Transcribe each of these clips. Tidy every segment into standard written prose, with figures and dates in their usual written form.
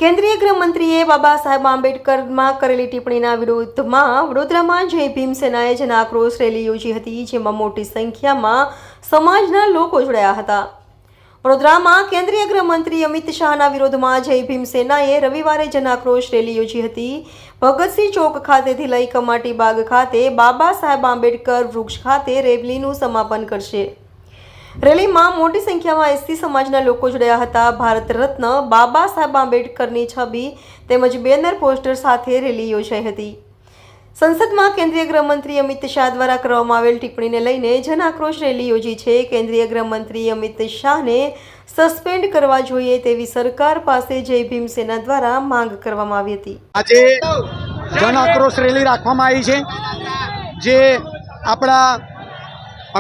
કેન્દ્રીય ગૃહમંત્રીએ બાબા સાહેબ આંબેડકરમાં કરેલી ટિપ્પણીના વિરોધમાં વડોદરામાં જય ભીમ સેનાએ જન આક્રોશ રેલી યોજી હતી, જેમાં મોટી સંખ્યામાં સમાજના લોકો જોડાયા હતા। વડોદરામાં કેન્દ્રીય ગૃહમંત્રી અમિત શાહના વિરોધમાં જય ભીમ સેનાએ રવિવારે જન આક્રોશ રેલી યોજી હતી। ભગતસિંહ ચોક ખાતેથી લઈ કમાટી બાગ ખાતે બાબા સાહેબ આંબેડકર વૃક્ષ ખાતે રેલીનું સમાપન કરશે। રેલીમાં મોટી સંખ્યામાં એસટી સમાજના લોકો જોડાયા હતા। ભારત રત્ન બાબા સાહેબ આંબેડકરની છબી તેમજ બેનર પોસ્ટર સાથે રેલી યોજાઈ હતી। સંસદમાં કેન્દ્રીય ગૃહમંત્રી અમિત શાહ દ્વારા કરવામાં આવેલ ટિપ્પણીને લઈને જન આક્રોશ રેલી યોજી છે। કેન્દ્રીય ગૃહમંત્રી અમિત શાહને સસ્પેન્ડ કરવા જોઈએ તેવી સરકાર પાસે જય ભીમ સેના દ્વારા માંગ કરવામાં આવી હતી। આજે જન આક્રોશ રેલી રાખવામાં આવી છે, જે આપણા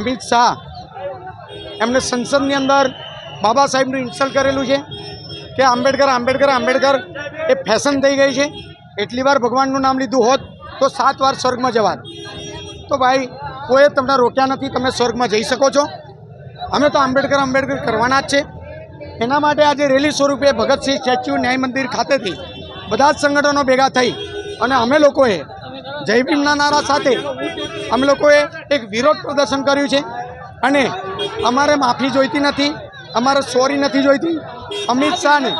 અમિત શાહ એમને સંસદની અંદર બાબા સાહેબનું ઇન્સલ્ટ કરેલું છે કે આંબેડકર આંબેડકર આંબેડકર એ ફેશન થઈ ગઈ છે। એટલી વાર ભગવાનનું નામ લીધું હોત તો 7 વાર સ્વર્ગમાં જવાત। તો ભાઈ કોઈએ તમને રોક્યા નથી, તમે સ્વર્ગમાં જઈ શકો છો। અમે તો આંબેડકર આંબેડકર કરવાના જ છે। એના માટે આજે રેલી સ્વરૂપે ભગતસિંહ સ્ટેચ્યુ ન્યાય મંદિર ખાતેથી બધા જ સંગઠનો ભેગા થઈ અને અમે લોકોએ જય ભીમના નારા સાથે અમે લોકોએ એક વિરોધ પ્રદર્શન કર્યું છે। અને અમારે માફી જોઈતી નથી, અમારે સોરી નથી જોઈતી। અમિત શાહને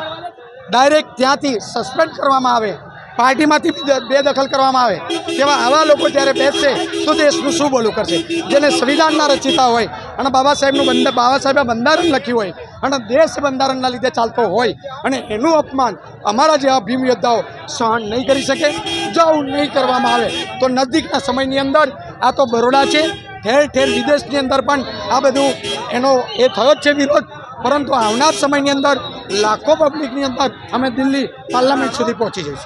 ડાયરેક્ટ ત્યાંથી સસ્પેન્ડ કરવામાં આવે, પાર્ટીમાંથી બેદખલ કરવામાં આવે। તેવા આવા લોકો જ્યારે બેસશે તો દેશનું શું બોલું કરશે? જેને સંવિધાનના રચિતા હોય અને બાબા સાહેબે બંધારણ લખ્યું હોય અને દેશ બંધારણના લીધે ચાલતો હોય અને એનું અપમાન અમારા જેવા ભીમ યોદ્ધાઓ સહન નહીં કરી શકે। જો આવું નહીં કરવામાં આવે તો નજીકના સમયની અંદર આ તો બરોડા છે, ઠેર ઠેર વિદેશની અંદર પણ આ બધું એનો એ થયો જ છે વિરોધ, પરંતુ આવનાર સમયની અંદર લાખો પબ્લિકની અંદર અમે દિલ્હી પાર્લામેન્ટ સુધી પહોંચી જઈશું।